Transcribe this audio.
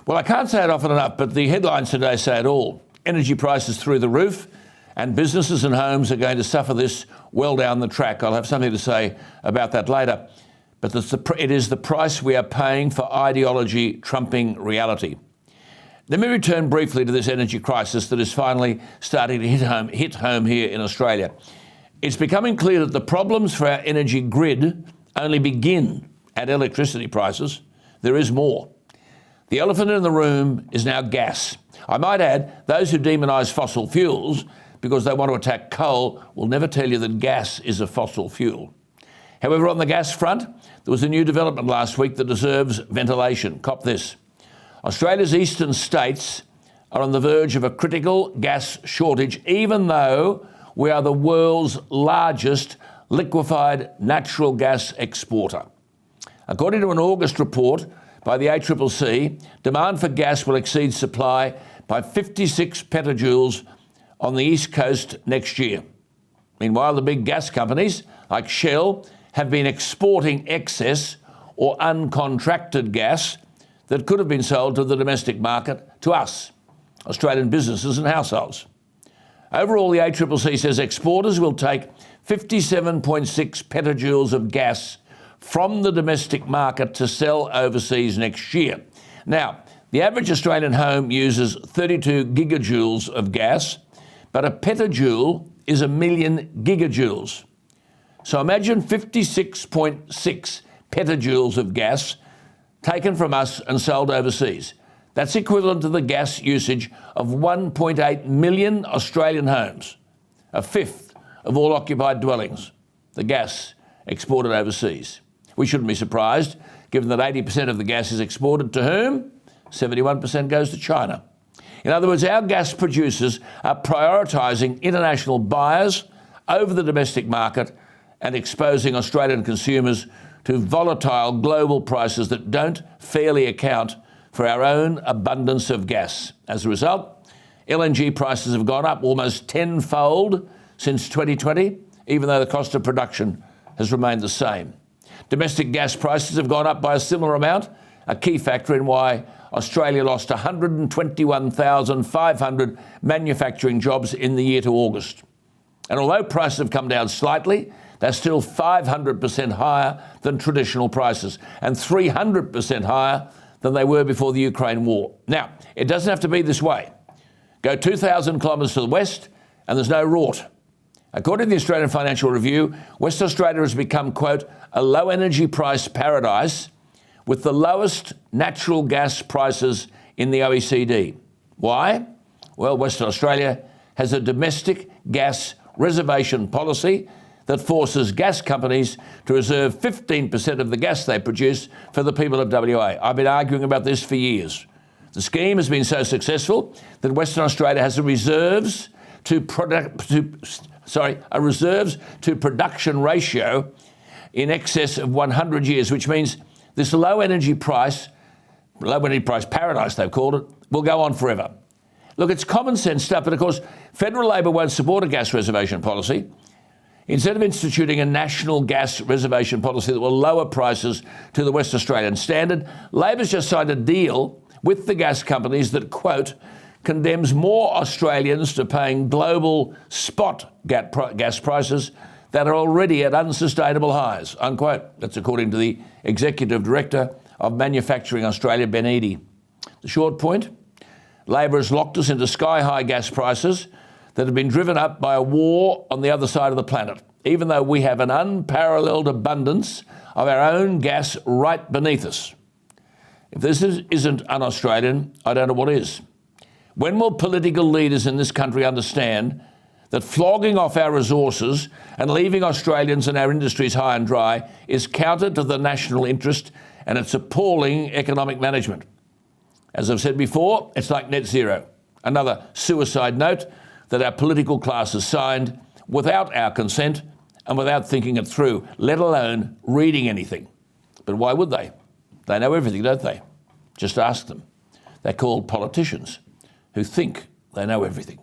Well, I can't say it often enough, but the headlines today say it all. Energy prices through the roof, and businesses and homes are going to suffer this well down the track. I'll have something to say about that later. But it is the price we are paying for ideology trumping reality. Let me return briefly to this energy crisis that is finally starting to hit home here in Australia. It's becoming clear that the problems for our energy grid only begin at electricity prices. There is more. The elephant in the room is now gas. I might add, those who demonise fossil fuels because they want to attack coal will never tell you that gas is a fossil fuel. However, on the gas front, there was a new development last week that deserves ventilation. Cop this. Australia's eastern states are on the verge of a critical gas shortage, even though we are the world's largest liquefied natural gas exporter. According to an August report by the ACCC, demand for gas will exceed supply by 56 petajoules on the East Coast next year. Meanwhile, the big gas companies like Shell have been exporting excess or uncontracted gas that could have been sold to the domestic market, to us, Australian businesses and households. Overall, the ACCC says exporters will take 57.6 petajoules of gas from the domestic market to sell overseas next year. Now, the average Australian home uses 32 gigajoules of gas, but a petajoule is 1 million gigajoules. So imagine 56.6 petajoules of gas taken from us and sold overseas. That's equivalent to the gas usage of 1.8 million Australian homes, a fifth of all occupied dwellings, the gas exported overseas. We shouldn't be surprised, given that 80% of the gas is exported to whom? 71% goes to China. In other words, our gas producers are prioritising international buyers over the domestic market and exposing Australian consumers to volatile global prices that don't fairly account for our own abundance of gas. As a result, LNG prices have gone up almost tenfold since 2020, even though the cost of production has remained the same. Domestic gas prices have gone up by a similar amount, a key factor in why Australia lost 121,500 manufacturing jobs in the year to August. And although prices have come down slightly, they're still 500% higher than traditional prices and 300% higher than they were before the Ukraine war. Now, it doesn't have to be this way. Go 2,000 kilometres to the west and there's no rort. According to the Australian Financial Review, West Australia has become, quote, a low energy price paradise with the lowest natural gas prices in the OECD. Why? Well, Western Australia has a domestic gas reservation policy that forces gas companies to reserve 15% of the gas they produce for the people of WA. I've been arguing about this for years. The scheme has been so successful that Western Australia has a reserves to production ratio in excess of 100 years, which means this low energy price paradise, they've called it, will go on forever. Look, it's common sense stuff, but of course, federal Labor won't support a gas reservation policy. Instead of instituting a national gas reservation policy that will lower prices to the West Australian standard, Labor's just signed a deal with the gas companies that, quote, condemns more Australians to paying global spot gas prices that are already at unsustainable highs, unquote. That's according to the Executive Director of Manufacturing Australia, Ben Eadie. The short point, Labor has locked us into sky-high gas prices that have been driven up by a war on the other side of the planet, even though we have an unparalleled abundance of our own gas right beneath us. If this isn't un-Australian, I don't know what is. When will political leaders in this country understand that flogging off our resources and leaving Australians and our industries high and dry is counter to the national interest and it's appalling economic management? As I've said before, it's like net zero, another suicide note that our political class has signed without our consent and without thinking it through, let alone reading anything. But why would they? They know everything, don't they? Just ask them. They're called politicians who think they know everything.